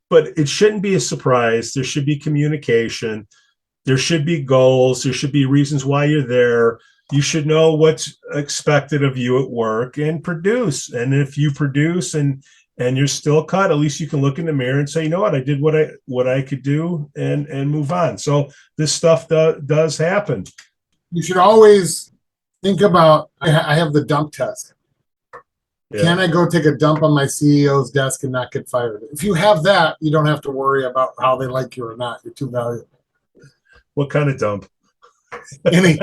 but it shouldn't be a surprise. There should be communication. There should be goals. There should be reasons why you're there. You should know what's expected of you at work and produce. And if you produce and you're still cut, at least you can look in the mirror and say, you know what, I did what I could do and move on. So this stuff does happen. You should always think about, I have the dump test. Yeah. Can I go take a dump on my CEO's desk and not get fired? If you have that, you don't have to worry about how they like you or not. You're too valuable. What kind of dump? Any.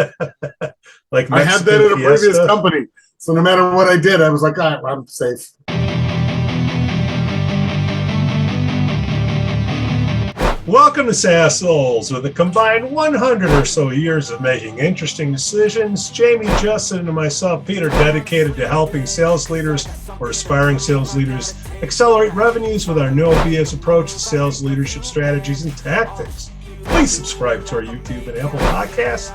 Like I had that at a previous company. So no matter what I did, I was like, all right, I'm safe. Welcome to SaaS Souls. With a combined 100 or so years of making interesting decisions, Jamie, Justin, and myself, Pete, are dedicated to helping sales leaders or aspiring sales leaders accelerate revenues with our no BS approach to sales leadership strategies and tactics. Please subscribe to our YouTube and Apple Podcasts.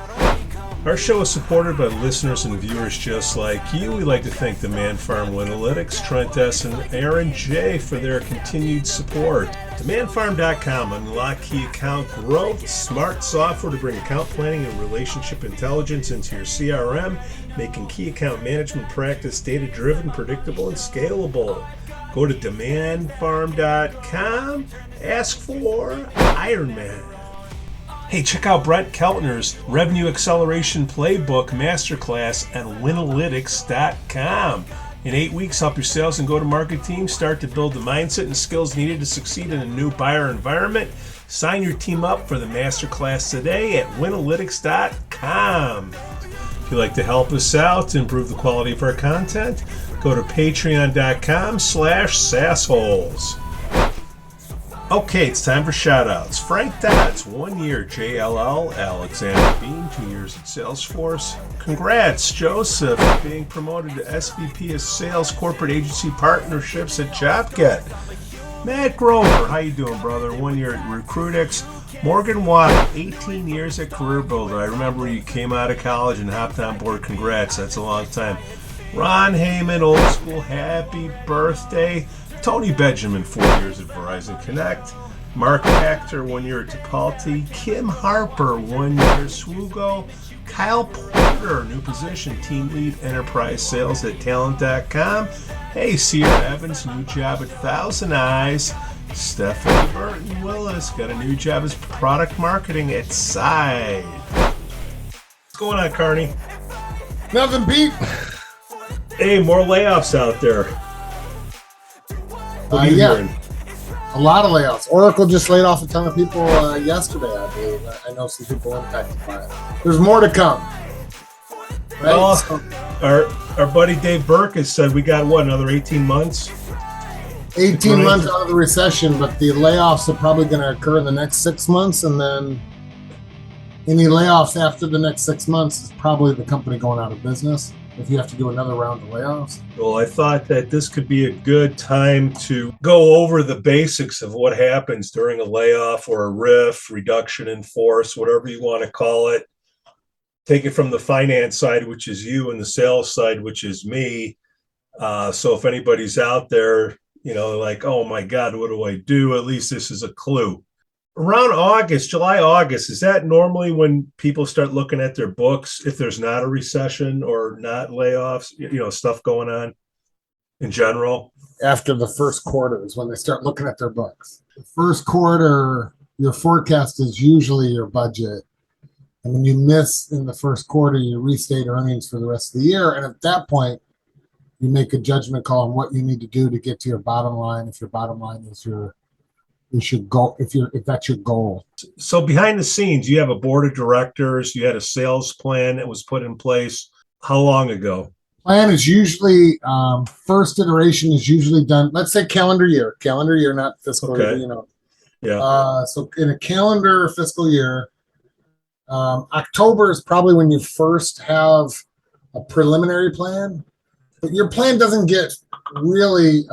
Our show is supported by listeners and viewers just like you. We'd like to thank Demand Farm Analytics, Trent S. and Aaron J. for their continued support. DemandFarm.com, unlock key account growth, smart software to bring account planning and relationship intelligence into your CRM, making key account management practice data-driven, predictable, and scalable. Go to DemandFarm.com, ask for Iron Man. Hey, check out Brent Keltner's Revenue Acceleration Playbook Masterclass at Winalytics.com. In 8 weeks, help your sales and go-to-market team start to build the mindset and skills needed to succeed in a new buyer environment. Sign your team up for the masterclass today at Winalytics.com. If you'd like to help us out to improve the quality of our content, go to Patreon.com/SaaSholes. Okay, it's time for shout-outs. Frank Dodds, 1 year, JLL. Alexander Bean, 2 years at Salesforce. Congrats, Joseph, being promoted to SVP of Sales Corporate Agency Partnerships at JobGet. Matt Grover, how you doing, brother? 1 year at Recruitix. Morgan Watt, 18 years at Career Builder. I remember you came out of college and hopped on board. Congrats, that's a long time. Ron Heyman, old school, happy birthday. Tony Benjamin, 4 years at Verizon Connect. Mark Hector, 1 year at Tipalti. Kim Harper, 1 year at Swoogo. Kyle Porter, new position, Team Lead Enterprise Sales at Talent.com. Hey, Sierra Evans, new job at Thousand Eyes. Stephanie Burton Willis got a new job as Product Marketing at Side. What's going on, Carney? Nothing, Pete. Hey, more layoffs out there. Yeah, a lot of layoffs. Oracle just laid off a ton of people yesterday, I believe. I know some people impacted by it. There's more to come. Right? Well, our buddy Dave Burke has said we got, another 18 months? 18 months out of the recession, but the layoffs are probably going to occur in the next 6 months, and then any layoffs after the next 6 months is probably the company going out of business if you have to do another round of layoffs. Well, I thought that this could be a good time to go over the basics of what happens during a layoff or a RIF, reduction in force, whatever you want to call it. Take it from the finance side, which is you, and the sales side, which is me. So if anybody's out there, like, oh my God, what do I do? At least this is a clue. Around July, August, is that normally when people start looking at their books, if there's not a recession or not layoffs, stuff going on in general? After the first quarter is when they start looking at their books. The first quarter, your forecast is usually your budget. And when you miss in the first quarter, you restate earnings for the rest of the year. And at that point, you make a judgment call on what you need to do to get to your bottom line. If your bottom line is if that's your goal. So behind the scenes, you have a board of directors, you had a sales plan that was put in place. How long ago? Plan is usually, first iteration is usually done, let's say calendar year, not fiscal year, Yeah. So in a calendar fiscal year, October is probably when you first have a preliminary plan, but your plan doesn't get really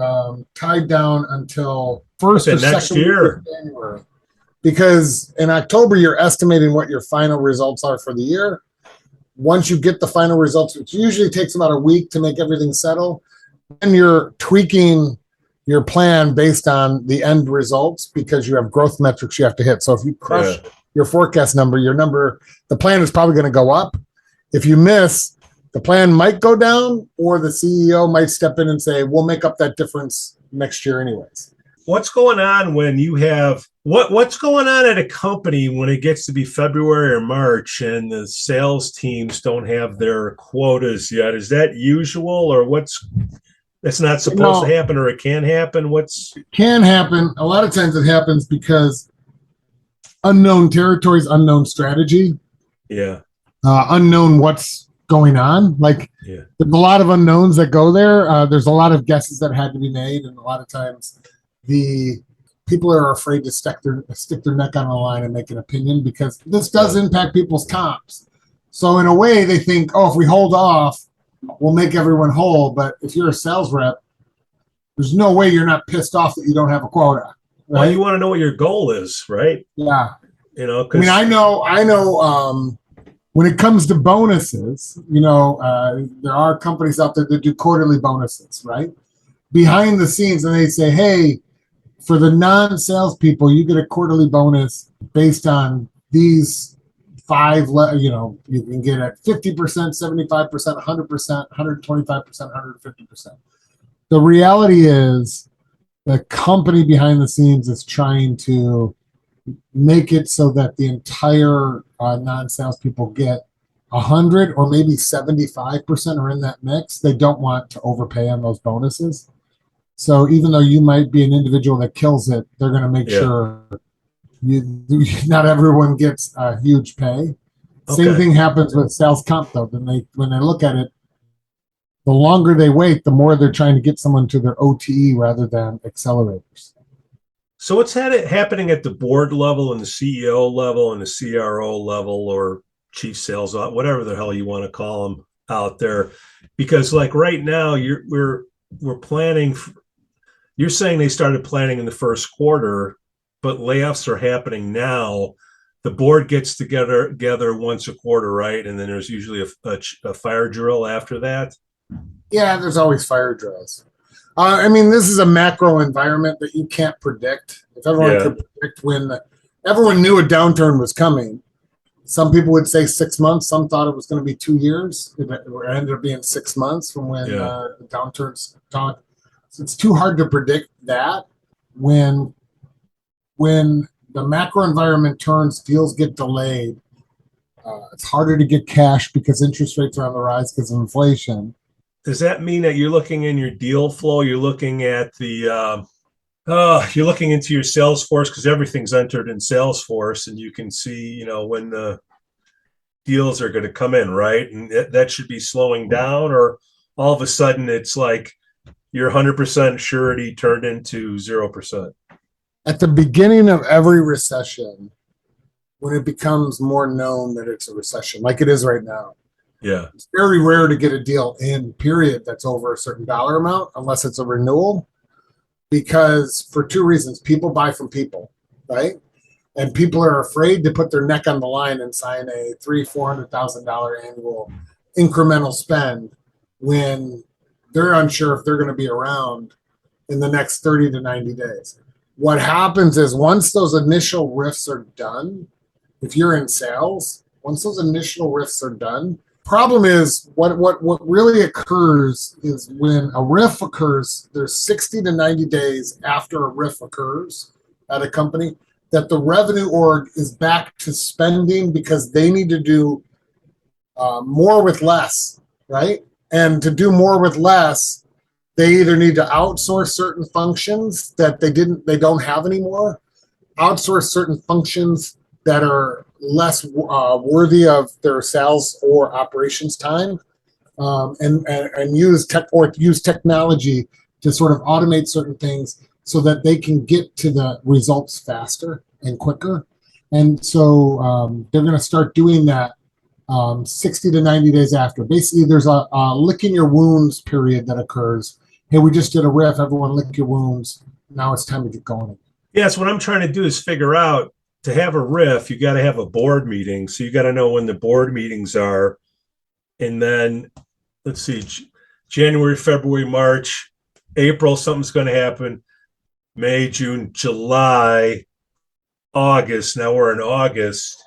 tied down until first or next second year week of January, because in October you're estimating what your final results are for the year. Once you get the final results, which usually takes about a week to make everything settle, and you're tweaking your plan based on the end results because you have growth metrics you have to hit. So if you crush your forecast number, the plan is probably going to go up. If you miss, the plan might go down, or the CEO might step in and say, we'll make up that difference next year anyways. What's going on when you have what's going on at a company when it gets to be February or March and the sales teams don't have their quotas yet? Is that usual, or that's not supposed to happen, or it can happen? It can happen. A lot of times it happens because unknown territories, unknown strategy. Yeah. Unknown what's going on. Like there's a lot of unknowns that go there. There's a lot of guesses that had to be made, and a lot of times the people are afraid to stick their neck on the line and make an opinion because this does impact people's comps. So in a way, they think, oh, if we hold off, we'll make everyone whole. But if you're a sales rep, there's no way you're not pissed off that you don't have a quota. Right? Well, you want to know what your goal is, right? Yeah. I mean, I know. When it comes to bonuses, there are companies out there that do quarterly bonuses, right? Behind the scenes, and they say, hey, for the non-salespeople, you get a quarterly bonus based on these 5, you can get at 50%, 75%, 100%, 125%, 150%. The reality is the company behind the scenes is trying to make it so that the entire non-salespeople get 100 or maybe 75% are in that mix. They don't want to overpay on those bonuses. So even though you might be an individual that kills it, they're going to make sure not everyone gets a huge pay. Same thing happens with sales comp, though. When they look at it, the longer they wait, the more they're trying to get someone to their OTE rather than accelerators. So what's happening at the board level and the CEO level and the CRO level or chief sales, whatever the hell you want to call them out there? Because like right now, we're planning. You're saying they started planning in the first quarter, but layoffs are happening now. The board gets together once a quarter, right? And then there's usually a fire drill after that. Yeah, there's always fire drills. I mean, this is a macro environment that you can't predict. If everyone could predict everyone knew a downturn was coming. Some people would say 6 months. Some thought it was going to be 2 years. It ended up being 6 months from when the downturns started. So it's too hard to predict that. When the macro environment turns, deals get delayed. It's harder to get cash because interest rates are on the rise because of inflation. Does that mean that you're looking in your deal flow? You're looking at you're looking into your Salesforce because everything's entered in Salesforce, and you can see, when the deals are going to come in, right? And that should be slowing down, or all of a sudden it's like your 100% surety turned into 0%. At the beginning of every recession, when it becomes more known that it's a recession, like it is right now, it's very rare to get a deal in, period, that's over a certain dollar amount, unless it's a renewal, because for 2 reasons. People buy from people, right? And people are afraid to put their neck on the line and sign a $300,000-$400,000 annual incremental spend when they're unsure if they're going to be around in the next 30 to 90 days. What happens is once those initial riffs are done, if you're in sales, once those initial riffs are done, problem is what really occurs is when a riff occurs, there's 60 to 90 days after a riff occurs at a company that the revenue org is back to spending because they need to do more with less, right? And to do more with less, they either need to outsource certain functions that they don't have anymore, outsource certain functions that are less worthy of their sales or operations time, and use technology to sort of automate certain things so that they can get to the results faster and quicker. And so they're going to start doing that 60 to 90 days after. Basically, there's a licking your wounds period that occurs. Hey, we just did a riff. Everyone lick your wounds. Now it's time to get going. Yes, what I'm trying to do is figure out, to have a riff, you got to have a board meeting. So you got to know when the board meetings are. And then, let's see, January, February, March, April, something's going to happen. May, June, July, August. Now we're in August.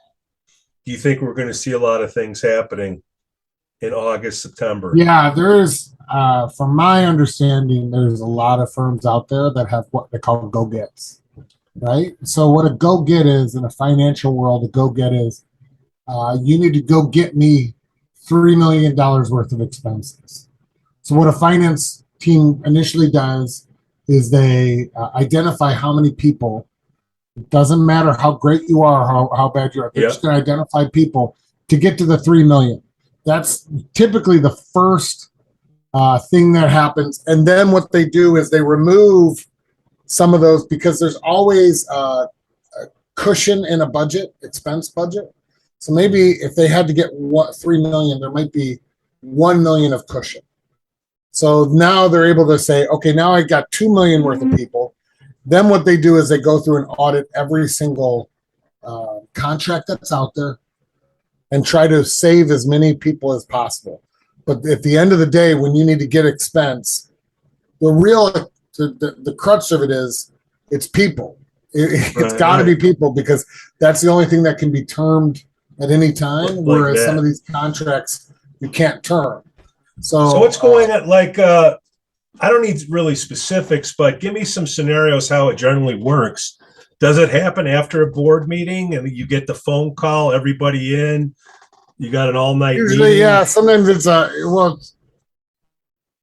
Do you think we're going to see a lot of things happening in August, September? Yeah, there's, from my understanding, there's a lot of firms out there that have what they call go-gets, right? So what a go-get is in a financial world, a go-get is you need to go get me $3 million worth of expenses. So what a finance team initially does is they identify how many people. It doesn't matter how great you are, how bad you are. They're just going to identify people to get to the 3 million. That's typically the first thing that happens. And then what they do is they remove some of those because there's always a cushion in a budget, expense budget. So maybe if they had to get 3 million, there might be 1 million of cushion. So now they're able to say, okay, now I got 2 million worth of people. Then what they do is they go through and audit every single contract that's out there and try to save as many people as possible. But at the end of the day, when you need to get expense, the crux of it is it's people. It's got to be people because that's the only thing that can be termed at any time, whereas some of these contracts you can't term. So what's going on? Like, I don't need really specifics, but give me some scenarios how it generally works. Does it happen after a board meeting and you get the phone call, everybody in, you got an all-night usually meeting? Yeah, sometimes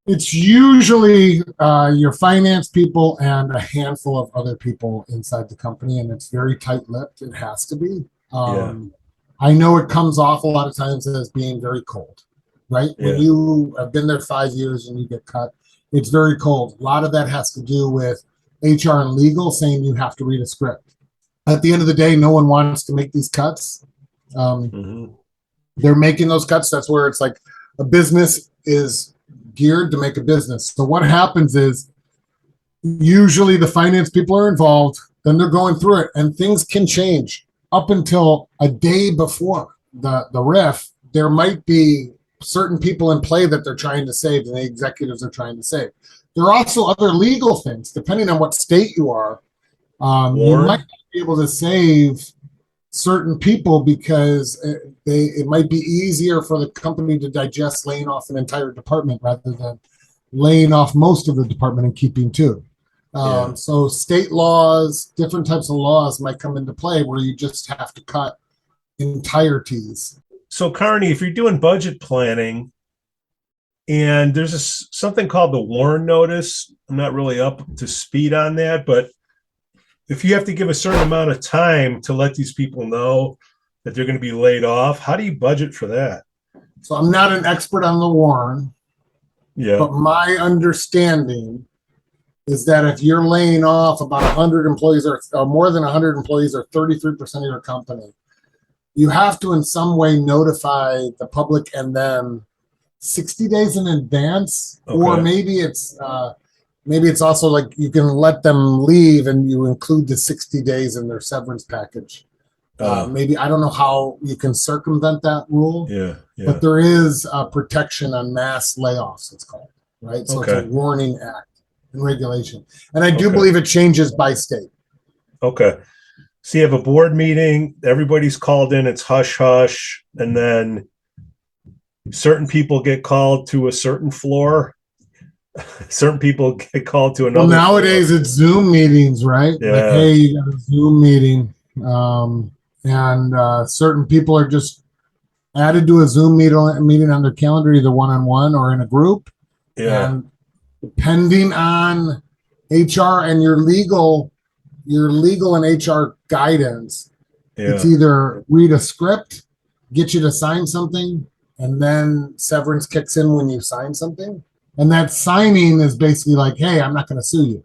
it's usually your finance people and a handful of other people inside the company, and it's very tight-lipped. It has to be. I know it comes off a lot of times as being very cold, right? When you have been there 5 years and you get cut, it's very cold. A lot of that has to do with HR and legal saying you have to read a script. At the end of the day, no one wants to make these cuts. They're making those cuts. That's where it's like a business is geared to make a business. So what happens is usually the finance people are involved, then they're going through it, and things can change up until a day before the riff. There might be certain people in play that they're trying to save and the executives are trying to save. There are also other legal things, depending on what state you are. You might be able to save certain people because it might be easier for the company to digest laying off an entire department rather than laying off most of the department and keeping two. So state laws, different types of laws might come into play where you just have to cut entireties. So Carney, if you're doing budget planning and there's something called the WARN notice, I'm not really up to speed on that, but if you have to give a certain amount of time to let these people know that they're going to be laid off, how do you budget for that? So I'm not an expert on the WARN, but my understanding is that if you're laying off about 100 employees or more than 100 employees or 33% of your company, you have to in some way notify the public and them 60 days in advance, or maybe it's also like you can let them leave and you include the 60 days in their severance package. Maybe, I don't know how you can circumvent that rule, but there is a protection on mass layoffs, it's called, right? So it's a warning act and regulation. And I do believe it changes by state. So you have a board meeting, everybody's called in, it's hush hush, and then certain people get called to a certain floor. Certain people get called to another. Well, nowadays floor. It's Zoom meetings, right? Like, hey, you got a Zoom meeting. And certain people are just added to a Zoom meeting on their calendar, either one-on-one or in a group. And depending on HR and your legal and HR guidance, it's either read a script, get you to sign something, and then severance kicks in when you sign something. And that signing is basically like, hey, I'm not going to sue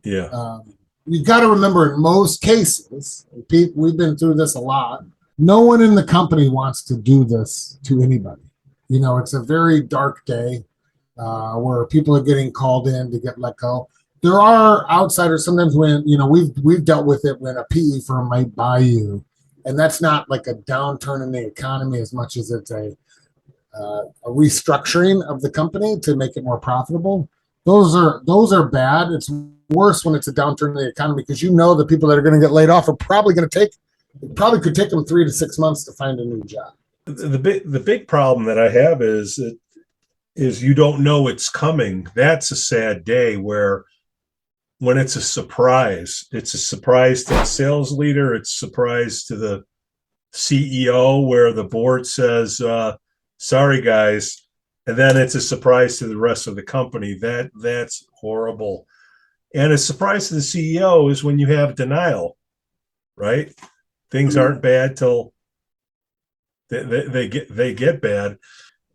you. You've got to remember, in most cases, we've been through this a lot, no one in the company wants to do this to anybody. You know, it's a very dark day where people are getting called in to get let go. There are outsiders sometimes when, you know, we've dealt with it when a PE firm might buy you, and that's not like a downturn in the economy as much as it's a restructuring of the company to make it more profitable. those are bad. It's worse when it's a downturn in the economy because you know the people that are going to get laid off are probably going to take it probably could take them 3 to 6 months to find a new job. The big problem that I have is you don't know it's coming. That's a sad day where when it's a surprise to the sales leader, it's a surprise to the CEO where the board says, sorry guys, and then it's a surprise to the rest of the company. That's horrible. And a surprise to the CEO is when you have denial, right? Things aren't bad till they get bad.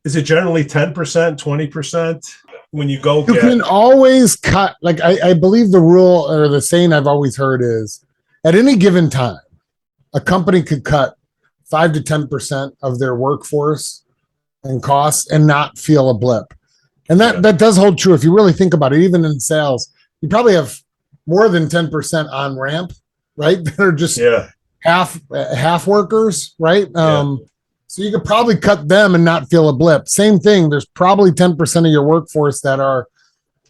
Is it generally 10%, 20% when you go You get? can always cut, like I believe the rule or the saying I've always heard is at any given time, a company could cut 5 to 10% of their workforce and costs and not feel a blip. And that does hold true if you really think about it. Even in sales, you probably have more than 10% on ramp, right? That are just half workers, right? So you could probably cut them and not feel a blip. Same thing. There's probably 10% of your workforce that are,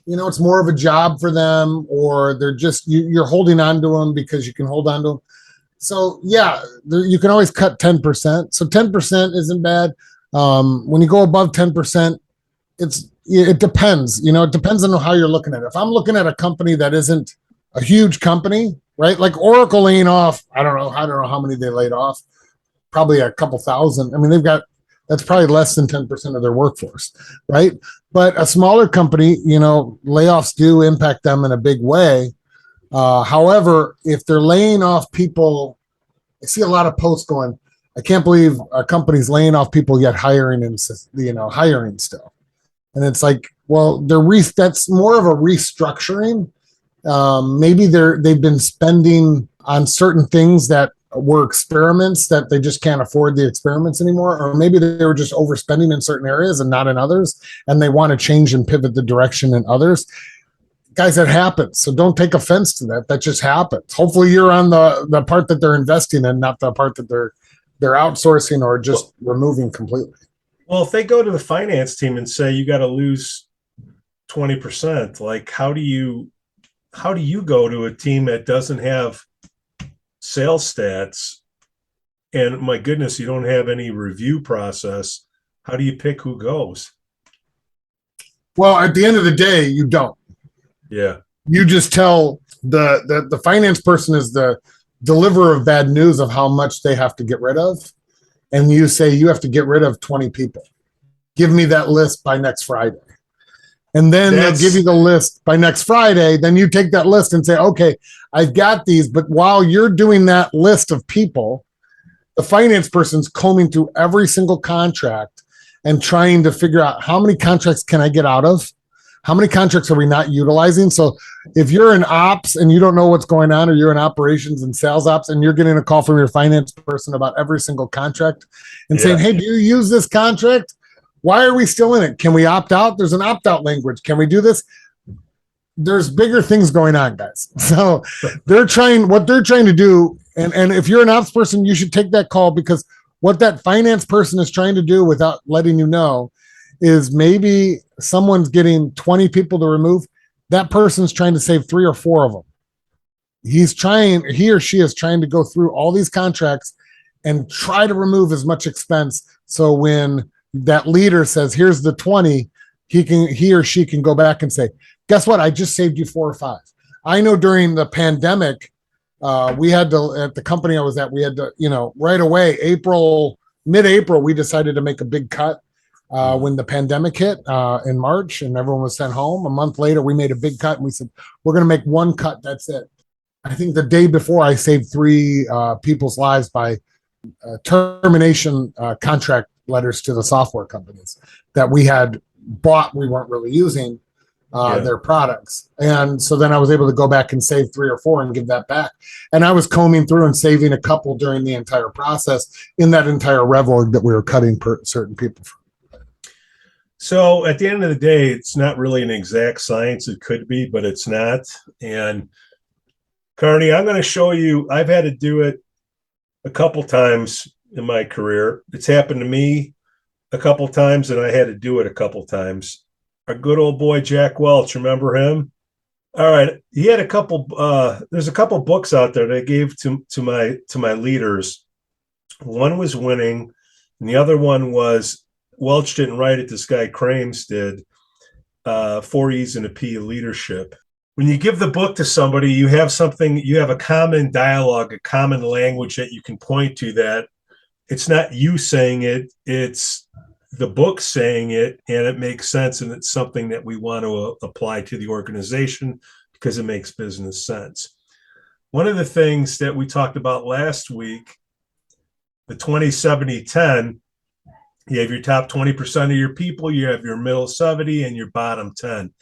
it's more of a job for them, or they're just you're holding on to them because you can hold on to them. So yeah, you can always cut 10%. So 10% isn't bad. When you go above 10%, it depends. It depends on how you're looking at it. If I'm looking at a company that isn't a huge company, right? Like Oracle laying off, I don't know how many they laid off. Probably a couple thousand. I mean, that's probably less than 10% of their workforce, right? But a smaller company, layoffs do impact them in a big way. However, if they're laying off people, I see a lot of posts going, I can't believe a company's laying off people yet hiring and hiring still. And it's like, well, that's more of a restructuring. Maybe they've been spending on certain things that were experiments that they just can't afford the experiments anymore, or maybe they were just overspending in certain areas and not in others, and they want to change and pivot the direction in others. Guys, that happens. So don't take offense to that. That just happens. Hopefully you're on the part that they're investing in, not the part that they're outsourcing or just removing completely. Well, if they go to the finance team and say you got to lose 20%, like how do you go to a team that doesn't have sales stats, and my goodness, you don't have any review process? How do you pick who goes? Well, at the end of the day, you don't. Yeah. You just tell the finance person is the deliverer of bad news of how much they have to get rid of. And you say you have to get rid of 20 people. Give me that list by next Friday. And then they'll give you the list by next Friday. Then you take that list and say, okay, I've got these. But while you're doing that list of people, the finance person's combing through every single contract and trying to figure out how many contracts can I get out of? How many contracts are we not utilizing? So if you're in ops and you don't know what's going on, or you're in operations and sales ops and you're getting a call from your finance person about every single contract and saying, hey, do you use this contract? Why are we still in it? Can we opt out? There's an opt-out language. Can we do this? There's bigger things going on, guys. So what they're trying to do, and if you're an ops person, you should take that call, because what that finance person is trying to do without letting you know is maybe someone's getting 20 people to remove. That person's trying to save 3 or 4 of them. He or she is trying to go through all these contracts and try to remove as much expense. So when that leader says, here's the 20, he or she can go back and say, guess what? I just saved you 4 or 5. I know during the pandemic, we had to, at the company I was at, we had to, right away, mid-April, we decided to make a big cut. When the pandemic hit in March and everyone was sent home. A month later, we made a big cut and we said, we're going to make one cut. That's it. I think the day before, I saved 3 people's lives by termination contract letters to the software companies that we had bought. We weren't really using their products. And so then I was able to go back and save 3 or 4 and give that back. And I was combing through and saving a couple during the entire process in that entire rev org that we were cutting certain people from. So at the end of the day, it's not really an exact science. It could be, but it's not. And Carney, I'm going to show you, I've had to do it a couple times in my career. It's happened to me a couple times, and I had to do it a couple times. Our good old boy Jack Welch, remember him? All right, he had a couple. There's a couple books out there that I gave to my leaders. One was Winning, and the other one was Welch didn't write it. This guy Crames did. 4 E's and a P of Leadership. When you give the book to somebody, you have something. You have a common dialogue, a common language that you can point to. That it's not you saying it; it's the book saying it, and it makes sense, and it's something that we want to apply to the organization because it makes business sense. One of the things that we talked about last week, the 20-70-10, you have your top 20% of your people, you have your middle 70 and your bottom 10.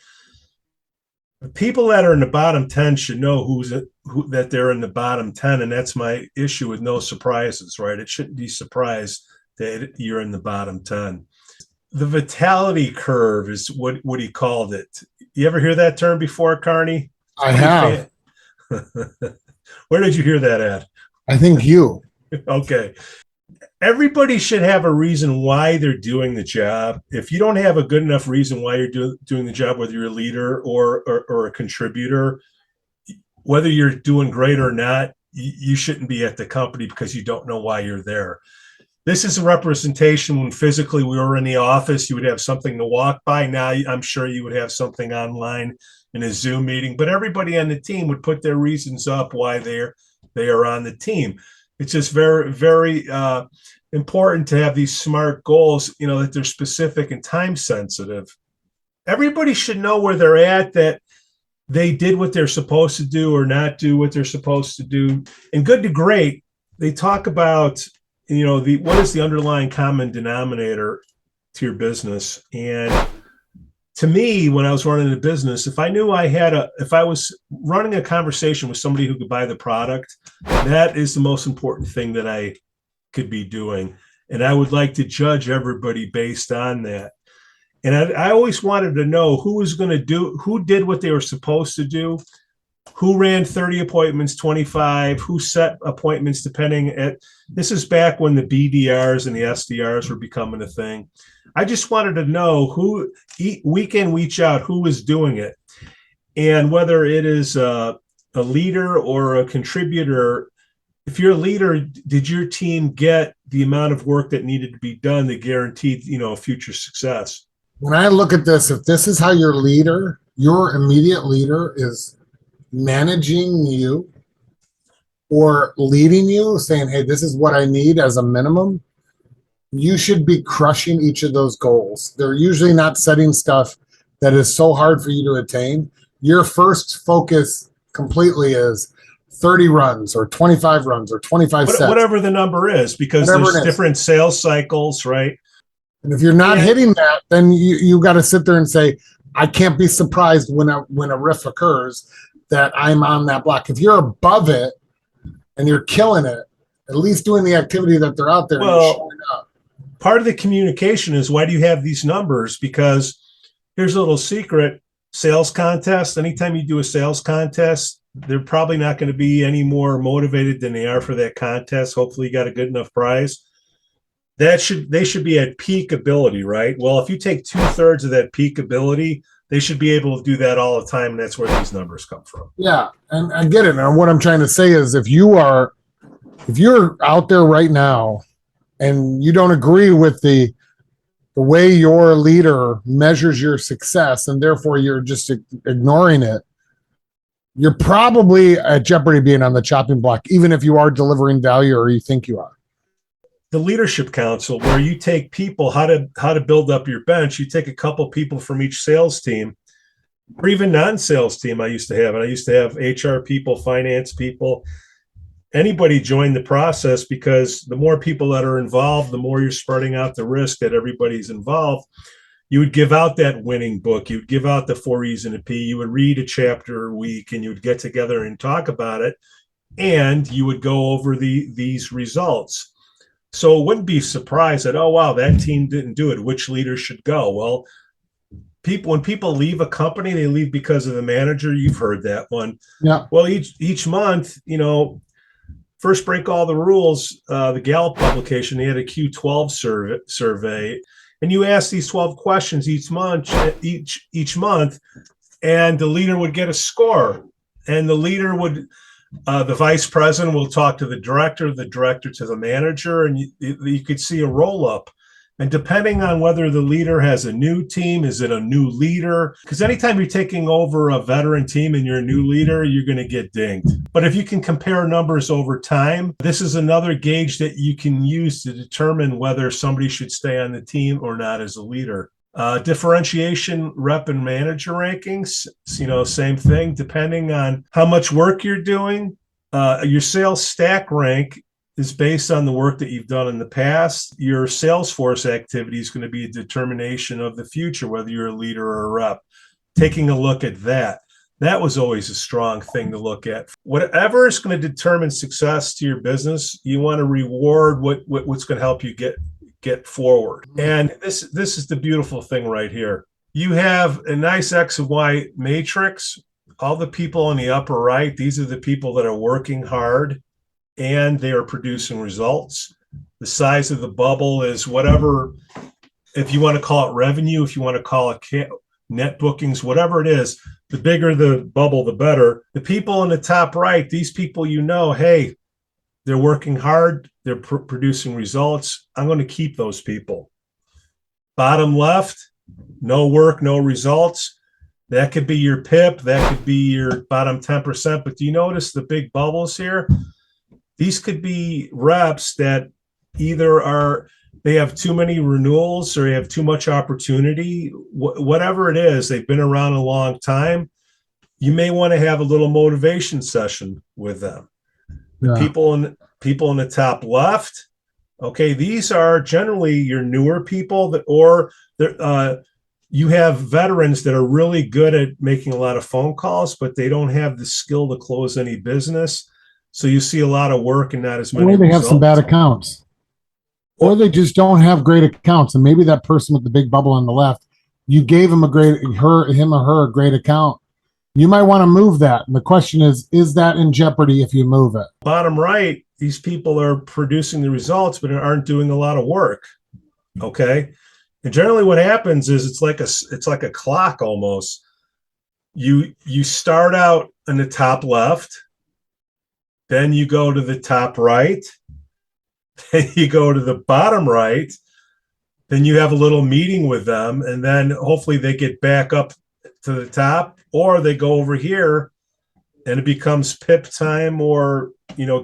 The people that are in the bottom 10 should know that they're in the bottom 10, and that's my issue with no surprises, right? It shouldn't be surprised that you're in the bottom 10. The vitality curve is what he called it. You ever hear that term before, Carney? I have. Where did you hear that at? I think you. Okay. Everybody should have a reason why they're doing the job. If you don't have a good enough reason why you're doing the job, whether you're a leader or a contributor, whether you're doing great or not, you shouldn't be at the company because you don't know why you're there. This is a representation. When physically we were in the office, you would have something to walk by. Now I'm sure you would have something online in a Zoom meeting, but everybody on the team would put their reasons up why they are on the team. It's just very, very important to have these SMART goals, that they're specific and time sensitive. Everybody should know where they're at, that they did what they're supposed to do or not do what they're supposed to do. And good to great, they talk about, what is the underlying common denominator to your business. And to me, when I was running a business, if I knew if I was running a conversation with somebody who could buy the product, that is the most important thing that I could be doing. And I would like to judge everybody based on that. And I always wanted to know who did what they were supposed to do, who ran 30 appointments, 25, who set appointments this is back when the BDRs and the SDRs were becoming a thing. I just wanted to know who, week in, week out, who was doing it. And whether it is a leader or a contributor, if you're a leader, did your team get the amount of work that needed to be done that guaranteed, future success? When I look at this, if this is how your immediate leader is managing you or leading you, saying, hey, this is what I need as a minimum, you should be crushing each of those goals. They're usually not setting stuff that is so hard for you to attain. Your first focus completely is 30 runs or 25 runs or 25 sets. Whatever the number is, because there's different sales cycles, right? And if you're not hitting that, then you got to sit there and say, I can't be surprised when a riff occurs that I'm on that block. If you're above it and you're killing it, at least doing the activity that they're out there and you're showing up. Part of the communication is, why do you have these numbers? Because here's a little secret: sales contest. Anytime you do a sales contest, they're probably not going to be any more motivated than they are for that contest. Hopefully you got a good enough prize. They should be at peak ability, right? Well, if you take 2/3 of that peak ability, they should be able to do that all the time. And that's where these numbers come from. Yeah. And I get it. And what I'm trying to say is, if you're out there right now and you don't agree with the way your leader measures your success, and therefore you're just ignoring it, you're probably at jeopardy of being on the chopping block, even if you are delivering value or you think you are. The leadership council, where you take people, how to build up your bench. You take a couple people from each sales team, or even non-sales team. I used to have HR people, finance people. Anybody join the process, because the more people that are involved, the more you're spreading out the risk that everybody's involved. You would give out that winning book. You would give out the 4 E's and a P. You would read a chapter a week, and you would get together and talk about it. And you would go over these results. So it wouldn't be surprised that, oh, wow, that team didn't do it. Which leader should go? Well, when people leave a company, they leave because of the manager. You've heard that one. Yeah. Well, each month, first break all the rules. The Gallup publication, they had a Q12 survey, and you ask these 12 questions each month, and the leader would get a score, and the leader would the vice president will talk to the director to the manager, and you could see a roll up. And depending on whether the leader has a new team, is it a new leader? Because anytime you're taking over a veteran team and you're a new leader, you're going to get dinged. But if you can compare numbers over time, this is another gauge that you can use to determine whether somebody should stay on the team or not as a leader. Differentiation, rep and manager rankings, same thing. Depending on how much work you're doing, your sales stack rank is based on the work that you've done in the past. Your Salesforce activity is going to be a determination of the future, whether you're a leader or a rep. Taking a look at that. That was always a strong thing to look at. Whatever is going to determine success to your business, you want to reward what's going to help you get forward. And this is the beautiful thing right here. You have a nice X and Y matrix. All the people on the upper right, these are the people that are working hard and they are producing results. The size of the bubble is whatever, if you want to call it revenue, if you want to call it net bookings, whatever it is, the bigger the bubble, the better. The people in the top right, these people, hey, they're working hard, they're producing results. I'm going to keep those people. Bottom left, no work, no results. That could be your PIP, that could be your bottom 10%. But do you notice the big bubbles here? These could be reps that either they have too many renewals or they have too much opportunity. Whatever it is, they've been around a long time. You may want to have a little motivation session with them. The people in the top left, okay, these are generally your newer people you have veterans that are really good at making a lot of phone calls, but they don't have the skill to close any business. So you see a lot of work and not as many Or they results. have some bad accounts. Or they just don't have great accounts. And maybe that person with the big bubble on the left, you gave him him or her a great account. You might want to move that. And the question is that in jeopardy if you move it? Bottom right, these people are producing the results, but aren't doing a lot of work. Okay. And generally what happens is it's like a clock almost. You start out in the top left, then you go to the top right, then you go to the bottom right, then you have a little meeting with them, and then hopefully they get back up to the top, or they go over here and it becomes PIP time or,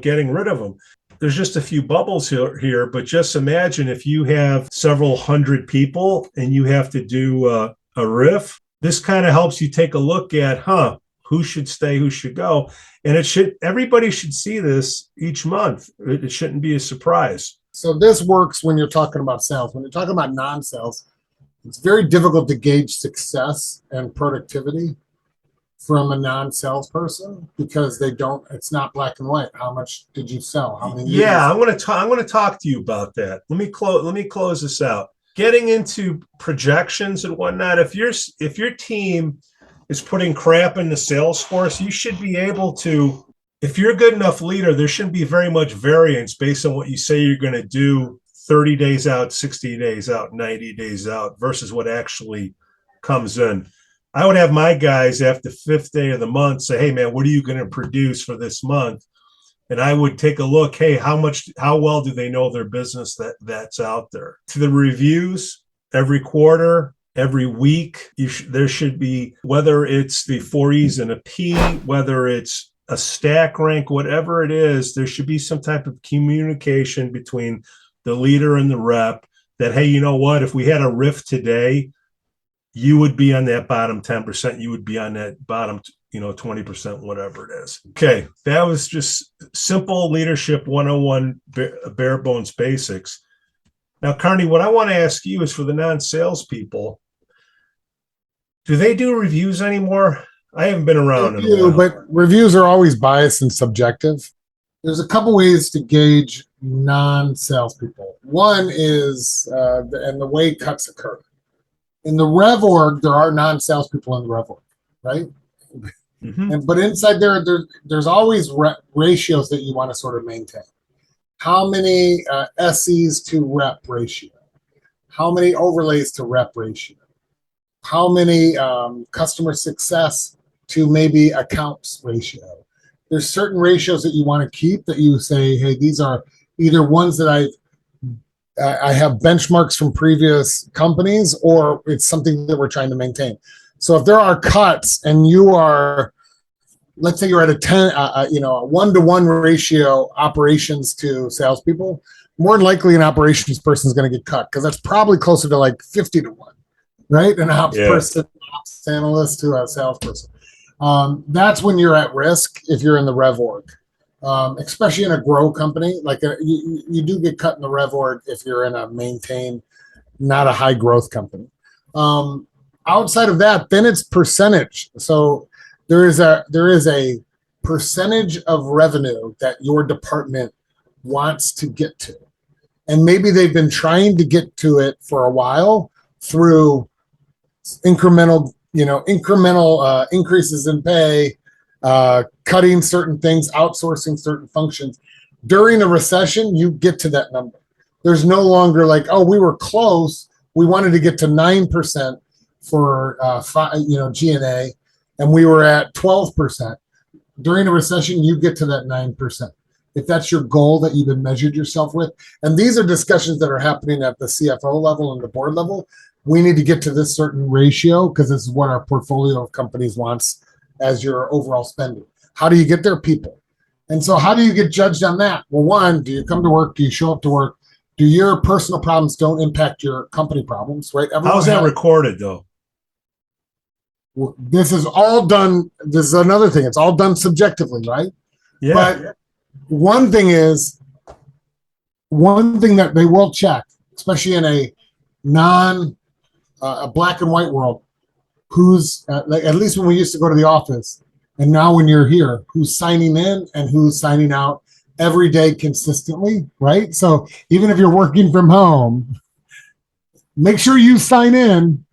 getting rid of them. There's just a few bubbles here, but just imagine if you have several hundred people and you have to do a riff. This kind of helps you take a look at, who should stay, who should go. And everybody should see this each month. It shouldn't be a surprise. So this works when you're talking about sales. When you're talking about non-sales, it's very difficult to gauge success and productivity from a non-salesperson because it's not black and white. How much did you sell? How many? Yeah, I'm going to talk to you about that. Let me close this out. Getting into projections and whatnot. If your team is putting crap in the Salesforce, you should be able to, if you're a good enough leader, there shouldn't be very much variance based on what you say you're going to do 30 days out, 60 days out, 90 days out versus what actually comes in. I would have my guys after the 5th day of the month say, hey man, what are you going to produce for this month? And I would take a look, hey, how well do they know their business that's out there? To the reviews, every quarter, every week, there should be, whether it's the 4 E's and a P, whether it's a stack rank, whatever it is, there should be some type of communication between the leader and the rep that, hey, you know what, if we had a riff today, you would be on that bottom 10%, you would be on that bottom 20%, whatever it is. Okay, that was just simple leadership 101, bare bones basics. Now, Carney, what I want to ask you is for the non-sales people, do they do reviews anymore? I haven't been around in a while. But reviews are always biased and subjective. There's a couple ways to gauge non-salespeople. One is, and the way cuts occur. In the Rev org, there are non-salespeople in the Rev org, right? Mm-hmm. But inside there's always ratios that you want to sort of maintain. How many SEs to rep ratio? how many overlays to rep ratio, how many customer success to maybe accounts ratio. There's certain ratios that you want to keep that you say, hey, these are either ones that I have benchmarks from previous companies, or it's something that we're trying to maintain. So if there are cuts and you are, let's say you're at a 10, a 1-to-1 ratio operations to salespeople, more than likely an operations person is going to get cut because that's probably closer to like 50-to-1, right? An ops person, ops analyst to a salesperson. That's when you're at risk if you're in the rev org, especially in a grow company. Like you do get cut in the rev org if you're in a maintain, not a high growth company. Outside of that, then it's percentage. So there is a percentage of revenue that your department wants to get to. And maybe they've been trying to get to it for a while through incremental increases in pay, cutting certain things, outsourcing certain functions. During a recession, you get to that number. There's no longer like, oh, we were close. We wanted to get to 9% for G&A, and we were at 12%. During a recession, you get to that 9%. If that's your goal that you've been measured yourself with. And these are discussions that are happening at the CFO level and the board level. We need to get to this certain ratio because this is what our portfolio of companies wants as your overall spending. How do you get there? People. And so how do you get judged on that? Well, one, do you come to work? Do you show up to work? Do your personal problems don't impact your company problems, right? How's that recorded, though? This is all done. This is another thing. It's all done subjectively, right? Yeah. But one thing that they will check, especially in a a black and white world, who's like, at least when we used to go to the office, and now when you're here, who's signing in and who's signing out every day consistently, right? So even if you're working from home, make sure you sign in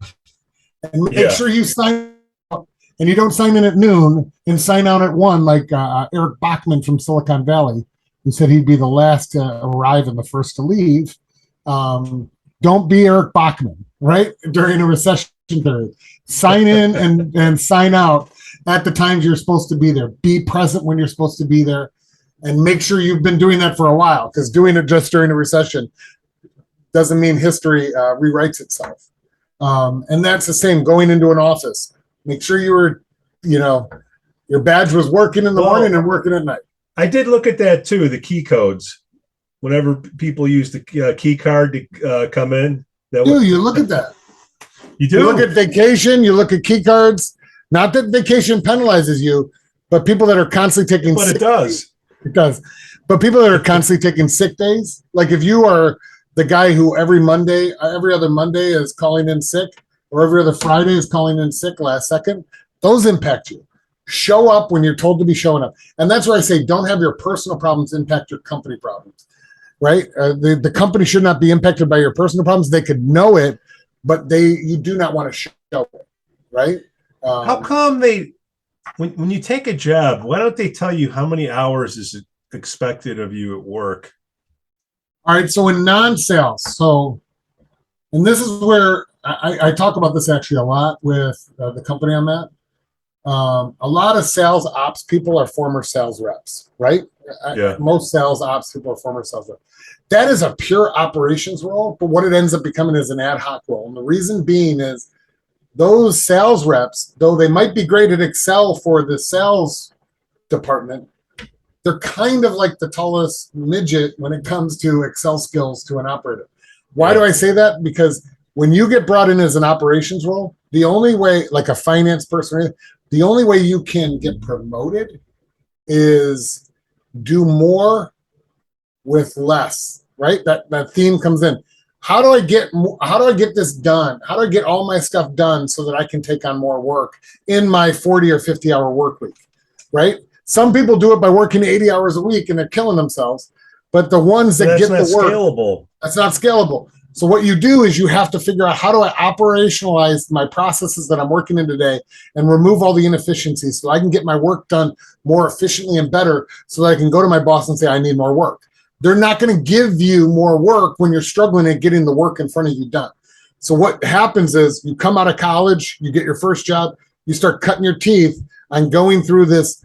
and make sure you sign out, and you don't sign in at noon and sign out at 1 like Eric Bachman from Silicon Valley, who said he'd be the last to arrive and the first to leave. Don't be Eric Bachman, right? During a recession period. Sign in and sign out at the times you're supposed to be there. Be present when you're supposed to be there. And make sure you've been doing that for a while, because doing it just during a recession doesn't mean history rewrites itself. And that's the same going into an office. Make sure you were, your badge was working in the morning and working at night. I did look at that too, the key codes. Whenever people use the key card to come in. You look at that. You do? You look at vacation, you look at key cards. Not that vacation penalizes you, but people that are constantly taking But it does. It does. But people that are constantly taking sick days, like if you are the guy who every other Monday is calling in sick, or every other Friday is calling in sick last second, those impact you. Show up when you're told to be showing up. And that's why I say don't have your personal problems impact your company problems, right? The company should not be impacted by your personal problems. They could know it, but you do not want to show it, right? How come when you take a job, why don't they tell you how many hours is expected of you at work? All right, so in non-sales, and this is where I talk about this actually a lot with the company I'm at. A lot of sales ops people are former sales reps, right? Yeah. Most sales ops people are former sales reps. That is a pure operations role, but what it ends up becoming is an ad hoc role. And the reason being is those sales reps, though they might be great at Excel for the sales department, they're kind of like the tallest midget when it comes to Excel skills to an operator. Why do I say that? Because when you get brought in as an operations role, the only way, like a finance person, the only way you can get promoted is do more with less, right? That theme comes in. How do I get this done? How do I get all my stuff done so that I can take on more work in my 40 or 50 hour work week, right? Some people do it by working 80 hours a week and they're killing themselves. But the ones that get the work, that's not scalable. So what you do is you have to figure out, how do I operationalize my processes that I'm working in today and remove all the inefficiencies so I can get my work done more efficiently and better so that I can go to my boss and say, I need more work. they're not going to give you more work when you're struggling at getting the work in front of you done. So what happens is you come out of college, you get your first job, you start cutting your teeth on going through this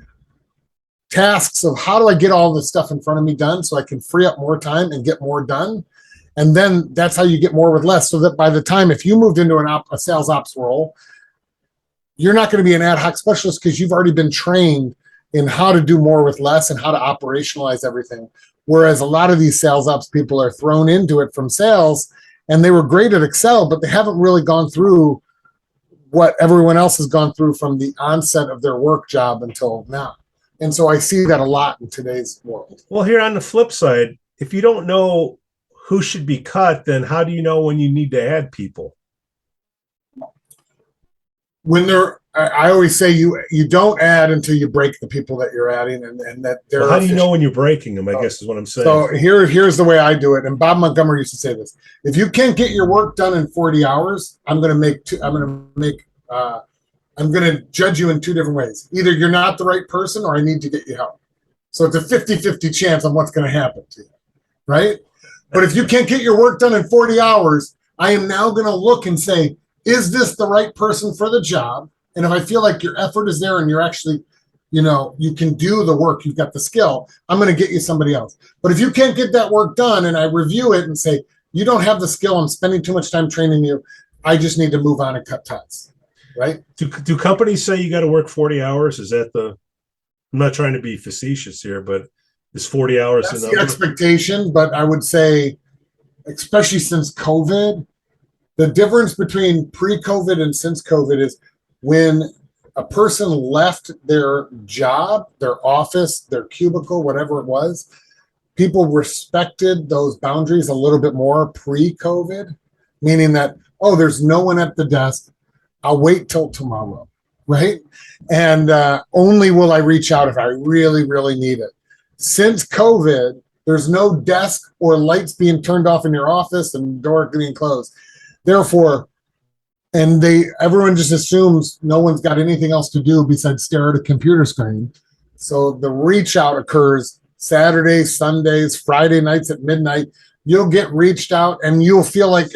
tasks of how do I get all this stuff in front of me done so I can free up more time and get more done. And then that's how you get more with less. So that by the time, if you moved into a sales ops role, you're not going to be an ad hoc specialist because you've already been trained in how to do more with less and how to operationalize everything. Whereas a lot of these sales ops people are thrown into it from sales and they were great at Excel, but they haven't really gone through what everyone else has gone through from the onset of their work job until now. And so I see that a lot in today's world. Well, here on the flip side, if you don't know who should be cut, then how do you know when you need to add people? When I always say you don't add until you break the people that you're adding, and that they're. Well, how do you know when you're breaking them? I guess is what I'm saying. So here's the way I do it. And Bob Montgomery used to say this: if you can't get your work done in 40 hours, I'm going to judge you in two different ways. Either you're not the right person, or I need to get you help. So it's a 50-50 chance on what's going to happen to you, right? But if you can't get your work done in 40 hours, I am now going to look and say, is this the right person for the job? And if I feel like your effort is there and you're actually, you can do the work, you've got the skill, I'm going to get you somebody else. But if you can't get that work done and I review it and say, you don't have the skill, I'm spending too much time training you, I just need to move on and cut ties, right? Do companies say you got to work 40 hours? Is that I'm not trying to be facetious here, but is 40 hours That's the expectation, but I would say, especially since COVID, the difference between pre-COVID and since COVID is when a person left their job, their office, their cubicle, whatever it was, people respected those boundaries a little bit more pre-COVID, meaning that, oh, there's no one at the desk. I'll wait till tomorrow, right? And only will I reach out if I really, really need it. Since COVID, there's no desk or lights being turned off in your office and door being closed. Therefore, everyone just assumes no one's got anything else to do besides stare at a computer screen. So the reach out occurs Saturdays, Sundays, Friday nights at midnight. You'll get reached out and you'll feel like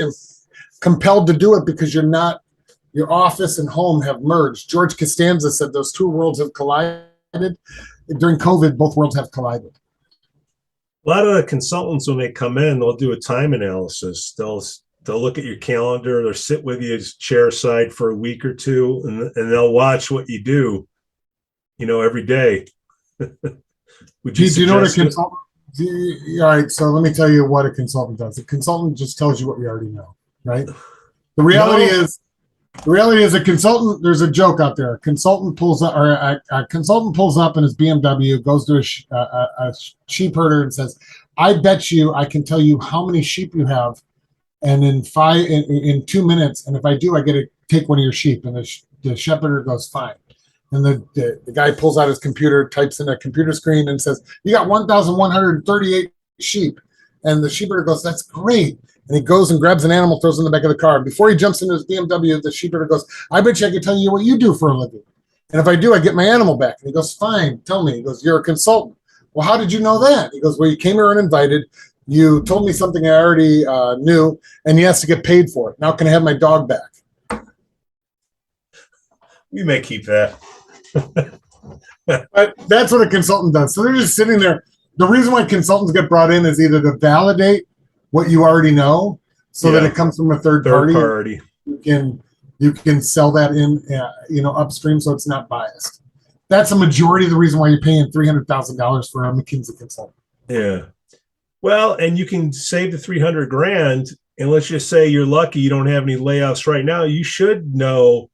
compelled to do it because your office and home have merged. George Costanza said those two worlds have collided. During COVID, both worlds have collided. A lot of the consultants, when they come in, they'll do a time analysis. They'll look at your calendar, they'll sit with you chair side for a week or two, and they'll watch what you do, every day. Do you know what a consultant? All right, so let me tell you what a consultant does. A consultant just tells you what you already know, right? The reality is a consultant. There's a joke out there. A consultant pulls up in his BMW, goes to a sheep herder and says, "I bet you I can tell you how many sheep you have, and in 2 minutes, and if I do, I get to take one of your sheep." And the shepherd goes, "Fine." And the guy pulls out his computer, types in a computer screen, and says, "You got 1,138 sheep." And the sheepherder goes, "That's great." And he goes and grabs an animal, throws it in the back of the car. Before he jumps into his BMW, the sheepherder goes, "I bet you I can tell you what you do for a living. And if I do, I get my animal back." And he goes, "Fine, tell me." He goes, "You're a consultant." "Well, how did you know that?" He goes, "Well, you came here uninvited. You told me something I already knew, and he has to get paid for it. Now can I have my dog back?" We may keep that. But that's what a consultant does. So they're just sitting there. The reason why consultants get brought in is either to validate what you already know, so that it comes from a third party. You can sell that in, upstream, so it's not biased. That's a majority of the reason why you're paying $300,000 for a McKinsey consultant. Yeah. Well, and you can save the $300,000, and let's just say you're lucky you don't have any layoffs right now. You should know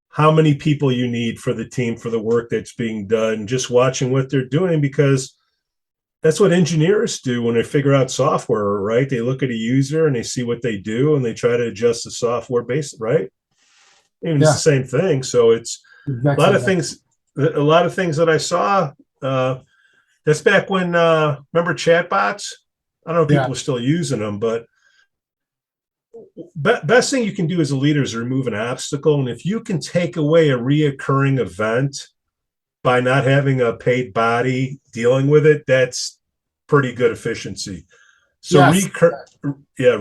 how many people you need for the team for the work that's being done, just watching what they're doing, because that's what engineers do when they figure out software, right? They look at a user and they see what they do and they try to adjust the software base, right? It's the same thing. So it's exactly a lot of things that I saw. That's back when, remember chatbots? I don't know if people are still using them, but best thing you can do as a leader is remove an obstacle. And if you can take away a reoccurring event by not having a paid body dealing with it, that's pretty good efficiency. So Yes.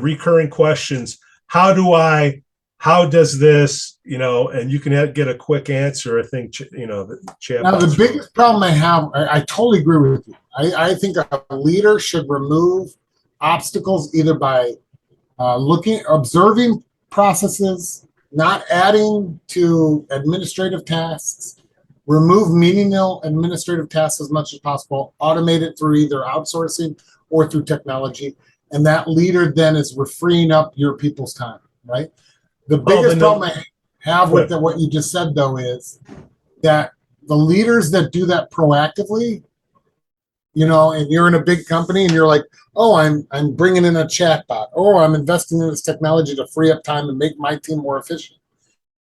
recurring questions. How does this, and you can get a quick answer. I think, the chat. Now, the biggest problem I have, I totally agree with you. I think a leader should remove obstacles either by observing processes, not adding to administrative tasks, remove menial administrative tasks as much as possible, automate it through either outsourcing or through technology. And that leader then is freeing up your people's time, right? The biggest problem I have with what you just said, though, is that the leaders that do that proactively, and you're in a big company and you're like, oh, I'm bringing in a chatbot. Oh, I'm investing in this technology to free up time and make my team more efficient.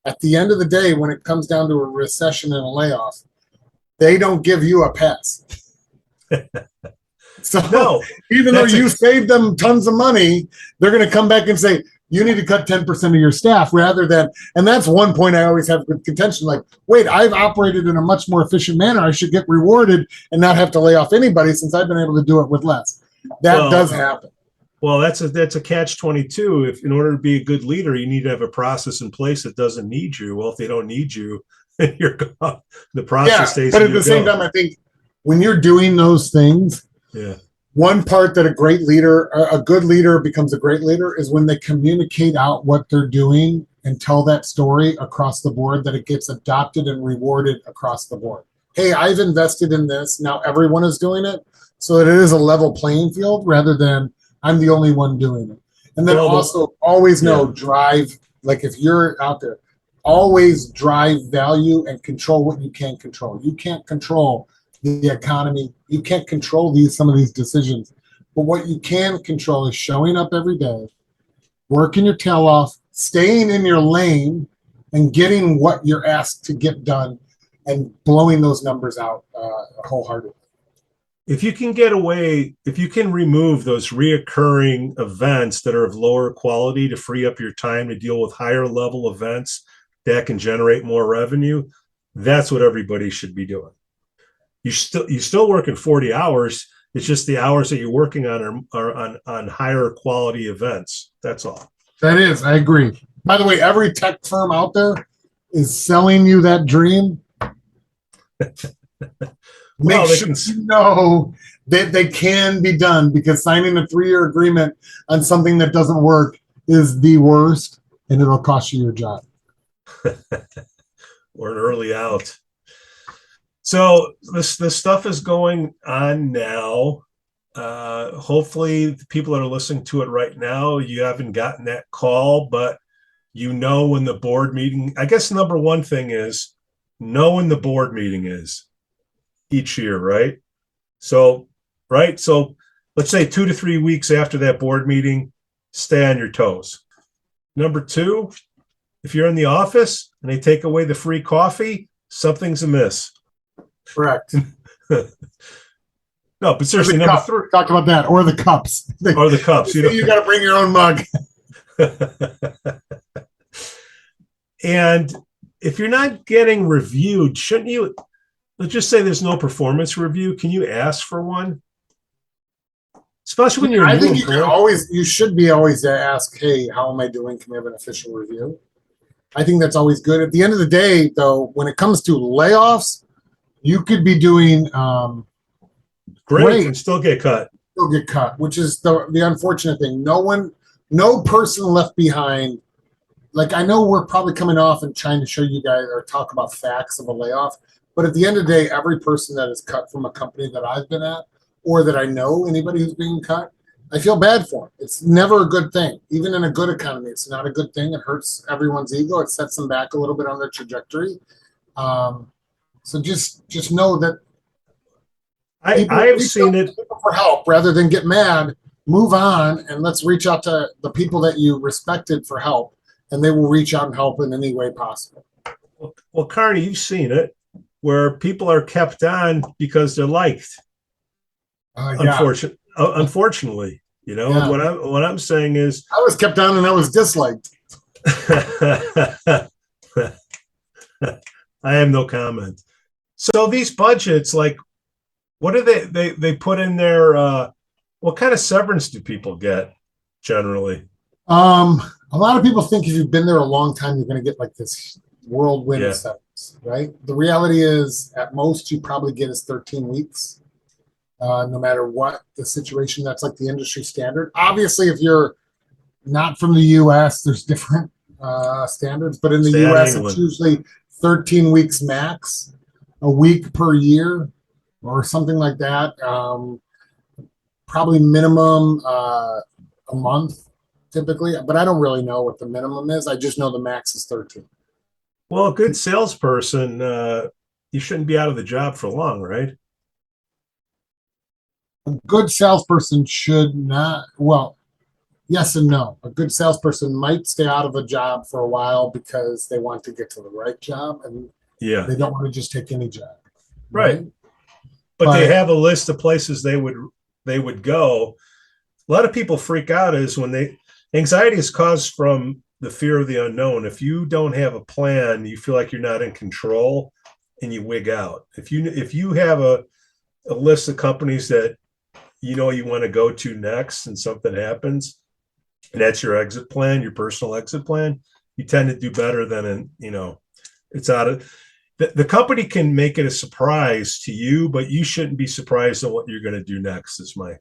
At the end of the day, when it comes down to a recession and a layoff, they don't give you a pass. So no, even though you saved them tons of money, they're going to come back and say, you need to cut 10% of your staff rather than, and that's one point I always have with contention, like, wait, I've operated in a much more efficient manner. I should get rewarded and not have to lay off anybody since I've been able to do it with less. That does happen. Well, that's a catch-22. If in order to be a good leader, you need to have a process in place that doesn't need you. Well, if they don't need you, you're gone. The process stays. But at the same time, I think when you're doing those things, one part that a good leader becomes a great leader is when they communicate out what they're doing and tell that story across the board, that it gets adopted and rewarded across the board. Hey, I've invested in this. Now everyone is doing it, so that it is a level playing field rather than I'm the only one doing it. And then also always drive, like if you're out there, always drive value and control what you can control. You can't control the economy. You can't control some of these decisions. But what you can control is showing up every day, working your tail off, staying in your lane, and getting what you're asked to get done and blowing those numbers out wholeheartedly. If you can remove those reoccurring events that are of lower quality to free up your time to deal with higher level events that can generate more revenue, that's what everybody should be doing. You're still working 40 hours. It's just the hours that you're working on are on higher quality events. That's all. That is, I agree. By the way, every tech firm out there is selling you that dream. Make sure you know that they can be done, because signing a 3-year agreement on something that doesn't work is the worst, and it'll cost you your job. Or an early out. So this stuff is going on now. Hopefully the people that are listening to it right now, you haven't gotten that call, but when the board meeting, I guess number one thing is know when the board meeting is each year, right? So let's say 2 to 3 weeks after that board meeting, stay on your toes. Number 2, if you're in the office and they take away the free coffee, something's amiss. Correct. No, but seriously, number 3. Talk about that, or the cups. Or the cups. You got to bring your own mug. And if you're not getting reviewed, shouldn't you? Let's just say there's no performance review. Can you ask for one? Especially when you're. I think you should be always ask, hey, how am I doing? Can we have an official review? I think that's always good. At the end of the day, though, when it comes to layoffs, you could be doing great and still get cut. Still get cut, which is the unfortunate thing. No person left behind. Like, I know we're probably coming off and trying to show you guys or talk about facts of a layoff, but at the end of the day, every person that is cut from a company that I've been at, or that I know anybody who's being cut, I feel bad for them. It's never a good thing. Even in a good economy, it's not a good thing. It hurts everyone's ego. It sets them back a little bit on their trajectory. So just know that I've seen it for help rather than get mad. Move on and let's reach out to the people that you respected for help, and they will reach out and help in any way possible. Well, Carney, you've seen it where people are kept on because they're liked. Unfortunately, what I'm saying is I was kept on and I was disliked. I have no comment. So these budgets, like What do they put in there? What kind of severance do people get generally? A lot of people think if you've been there a long time, you're going to get like this whirlwind Yeah. severance, right? The reality is, at most, you probably get is 13 weeks, no matter what the situation. That's like the industry standard. Obviously, if you're not from the U.S., there's different standards, but in the Stay out of U.S., it's England. usually 13 weeks max, a week per year, or something like that. Probably minimum a month typically, but I don't really know what the minimum is. I just know the max is 13. Well, a good salesperson, you shouldn't be out of the job for long, right? A good salesperson should not, well, yes and no. A good salesperson might stay out of a job for a while because they want to get to the right job and Yeah. they don't want to just take any job. Right. But they But have a list of places they would go. A lot of people freak out is when anxiety is caused from the fear of the unknown. If you don't have a plan, you feel like you're not in control and you wig out. If you have a list of companies that you want to go to next and something happens, and that's your exit plan, your personal exit plan, you tend to do better than it's out of the company can make it a surprise to you, but you shouldn't be surprised on what you're going to do next is my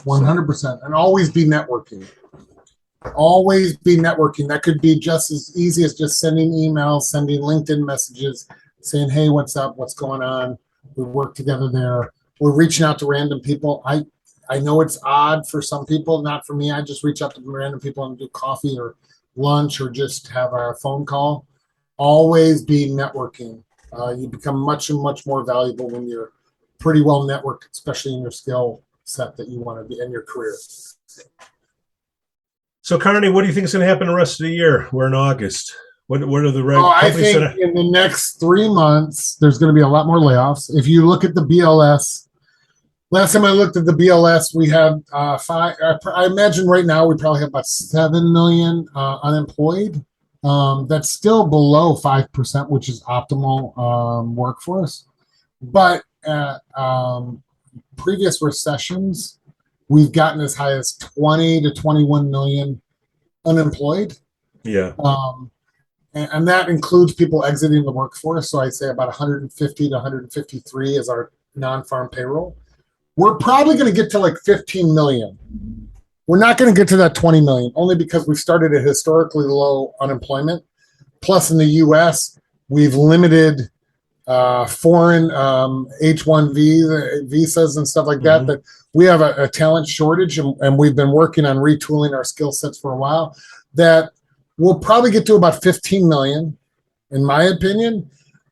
100%. And always be networking. Always be networking. That could be just as easy as just sending emails, sending LinkedIn messages, saying, hey, what's up? What's going on? We work together there. We're reaching out to random people. I know it's odd for some people, not for me. I just reach out to random people and do coffee or lunch or just have a phone call. Always be networking. You become much and much more valuable when you're pretty well networked, especially in your skill set that you want to be in your career. So, Carney, what do you think is going to happen the rest of the year? We're in August. What are the I think in the next 3 months, there's going to be a lot more layoffs. If you look at the BLS, last time I looked at the BLS, we had five. I imagine right now we probably have about 7 million unemployed. That's still below 5%, which is optimal workforce. But previous recessions, we've gotten as high as 20 to 21 million unemployed. Yeah. And that includes people exiting the workforce. So I'd say about 150 to 153 is our non-farm payroll. We're probably going to get to like 15 million. We're not going to get to that 20 million, only because we've started at historically low unemployment. Plus, in the U.S., we've limited foreign H-1B visas and stuff like that, that we have a talent shortage, and we've been working on retooling our skill sets for a while, that we'll probably get to about 15 million, in my opinion.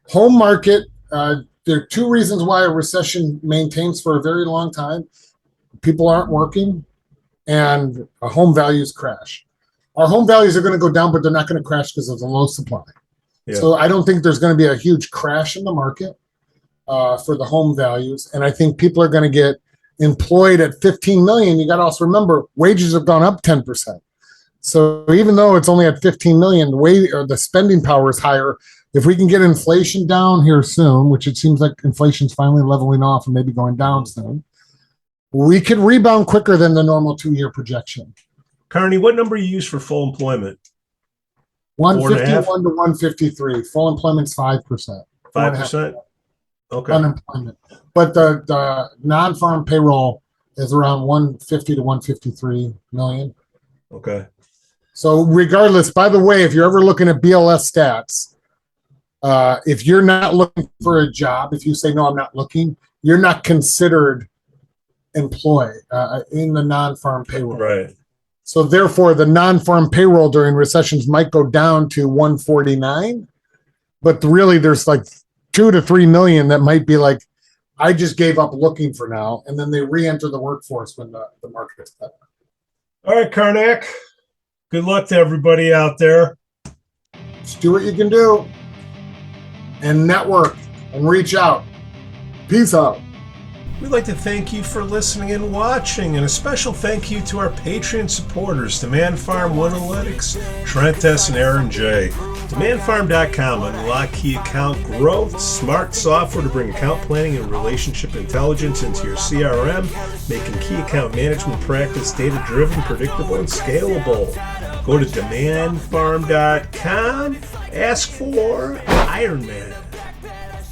Home market, there are two reasons why a recession maintains for a very long time. People aren't working, and home values crash. Our home values are going to go down, but they're not going to crash because of the low supply. Yeah. So I don't think there's going to be a huge crash in the market for the home values. And I think people are going to get employed at 15 million. You got to also remember wages have gone up 10%. So even though it's only at 15 million, the spending power is higher. If we can get inflation down here soon, which it seems like inflation's finally leveling off and maybe going down soon, we could rebound quicker than the normal 2-year projection. Carney, what number you use for full employment? 151 to 153. Full employment's 5%. 5%? Okay. Unemployment. But the non-farm payroll is around 150 to 153 million. Okay. So regardless, by the way, if you're ever looking at BLS stats, if you're not looking for a job, if you say, no, I'm not looking, you're not considered employed in the non-farm payroll. Right. So therefore, the non-farm payroll during recessions might go down to 149, but really there's like 2 to 3 million that might be like, I just gave up looking for now, and then they re-enter the workforce when the market's better. All right, Karnak. Good luck to everybody out there. Just do what you can do and network and reach out. Peace out. We'd like to thank you for listening and watching, and a special thank you to our Patreon supporters, Demand Farm, Winalytics, Trent S., and Aaron J. DemandFarm.com. Unlock key account growth, smart software to bring account planning and relationship intelligence into your CRM, making key account management practice data-driven, predictable, and scalable. Go to DemandFarm.com. Ask for Iron Man.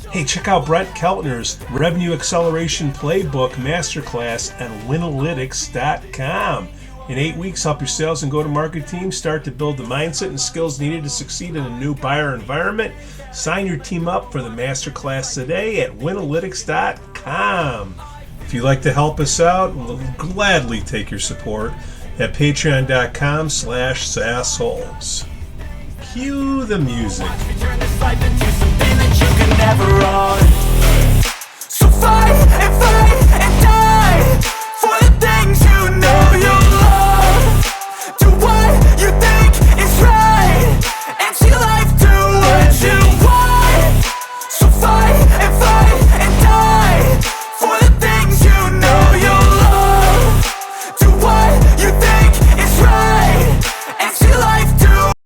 Hey, check out Brett Keltner's Revenue Acceleration Playbook Masterclass at Winalytics.com. In 8 weeks, help your sales and go-to-market team start to build the mindset and skills needed to succeed in a new buyer environment. Sign your team up for the Masterclass today at Winalytics.com. If you'd like to help us out, we'll gladly take your support at Patreon.com/SaaSholes. Cue the music. Turn this life into something that you can never